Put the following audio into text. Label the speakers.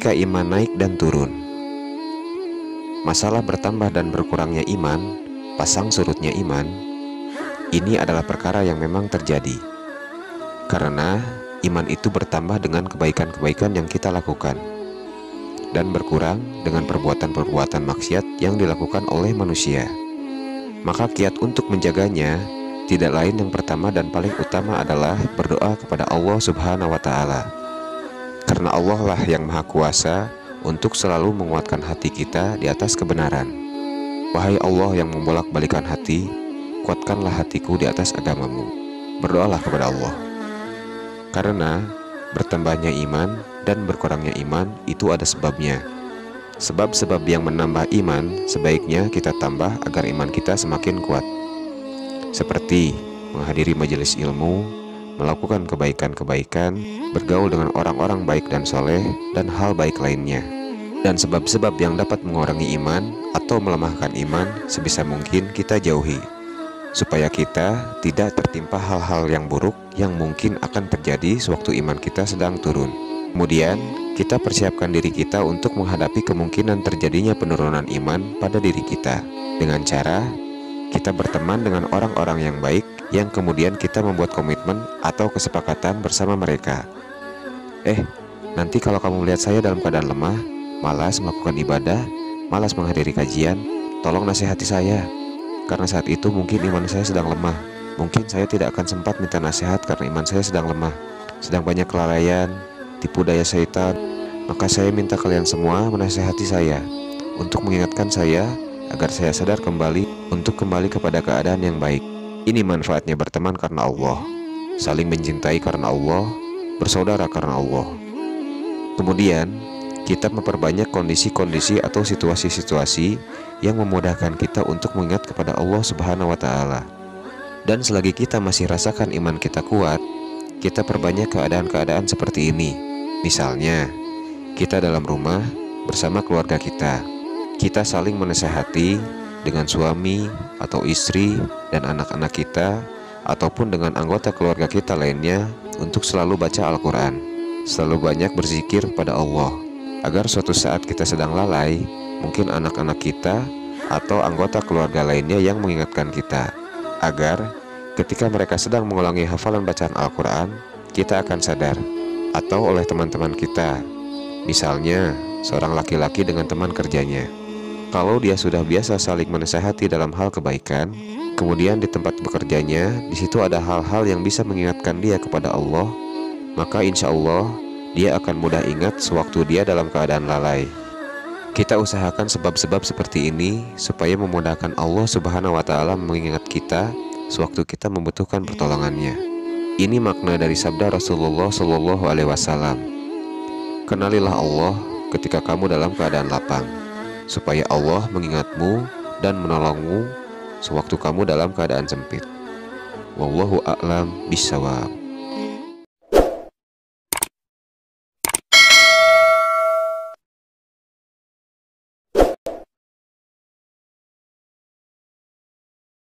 Speaker 1: ketika iman naik dan turun. Masalah bertambah dan berkurangnya iman, pasang surutnya iman, ini adalah perkara yang memang terjadi. Karena iman itu bertambah dengan kebaikan-kebaikan yang kita lakukan, dan berkurang dengan perbuatan-perbuatan maksiat yang dilakukan oleh manusia. Maka kiat untuk menjaganya tidak lain yang pertama dan paling utama adalah berdoa kepada Allah Subhanahu wa Ta'ala. Karena Allah lah yang Maha Kuasa untuk selalu menguatkan hati kita di atas kebenaran. Wahai Allah yang membolak-balikan hati, kuatkanlah hatiku di atas agamamu. Berdoalah kepada Allah. Karena bertambahnya iman dan berkurangnya iman itu ada sebabnya. Sebab-sebab yang menambah iman sebaiknya kita tambah agar iman kita semakin kuat. Seperti menghadiri majelis ilmu, melakukan kebaikan-kebaikan, bergaul dengan orang-orang baik dan soleh, dan hal baik lainnya. Dan sebab-sebab yang dapat mengurangi iman atau melemahkan iman sebisa mungkin kita jauhi, supaya kita tidak tertimpa hal-hal yang buruk yang mungkin akan terjadi sewaktu iman kita sedang turun. Kemudian kita persiapkan diri kita untuk menghadapi kemungkinan terjadinya penurunan iman pada diri kita dengan cara kita berteman dengan orang-orang yang baik, yang kemudian kita membuat komitmen atau kesepakatan bersama mereka. Nanti kalau kamu melihat saya dalam keadaan lemah, malas melakukan ibadah, malas menghadiri kajian, tolong nasihati saya. Karena saat itu mungkin iman saya sedang lemah. Mungkin saya tidak akan sempat minta nasihat karena iman saya sedang lemah, sedang banyak kelalaian, tipu daya syaitan. Maka saya minta kalian semua menasihati saya, untuk mengingatkan saya agar saya sadar kembali untuk kembali kepada keadaan yang baik. Ini manfaatnya berteman karena Allah, saling mencintai karena Allah, bersaudara karena Allah. Kemudian kita memperbanyak kondisi-kondisi atau situasi-situasi yang memudahkan kita untuk mengingat kepada Allah Subhanahu wa Ta'ala. Dan selagi kita masih rasakan iman kita kuat, kita perbanyak keadaan-keadaan seperti ini. Misalnya, kita dalam rumah bersama keluarga kita. Kita saling menasehati dengan suami atau istri dan anak-anak kita, ataupun dengan anggota keluarga kita lainnya untuk selalu baca Al-Quran, selalu banyak berzikir pada Allah, agar suatu saat kita sedang lalai, mungkin anak-anak kita atau anggota keluarga lainnya yang mengingatkan kita, agar ketika mereka sedang mengulangi hafalan bacaan Al-Quran, kita akan sadar. Atau oleh teman-teman kita, misalnya seorang laki-laki dengan teman kerjanya. Kalau dia sudah biasa saling menasehati dalam hal kebaikan, kemudian di tempat bekerjanya, di situ ada hal-hal yang bisa mengingatkan dia kepada Allah, maka insya Allah dia akan mudah ingat sewaktu dia dalam keadaan lalai. Kita usahakan sebab-sebab seperti ini supaya memudahkan Allah Subhanahu wa Ta'ala mengingat kita sewaktu kita membutuhkan pertolongannya. Ini makna dari sabda Rasulullah Shallallahu Alaihi Wasallam. Kenalilah Allah ketika kamu dalam keadaan lapang, supaya Allah mengingatmu dan menolongmu sewaktu kamu dalam keadaan sempit. Wallahu a'lam bishawab.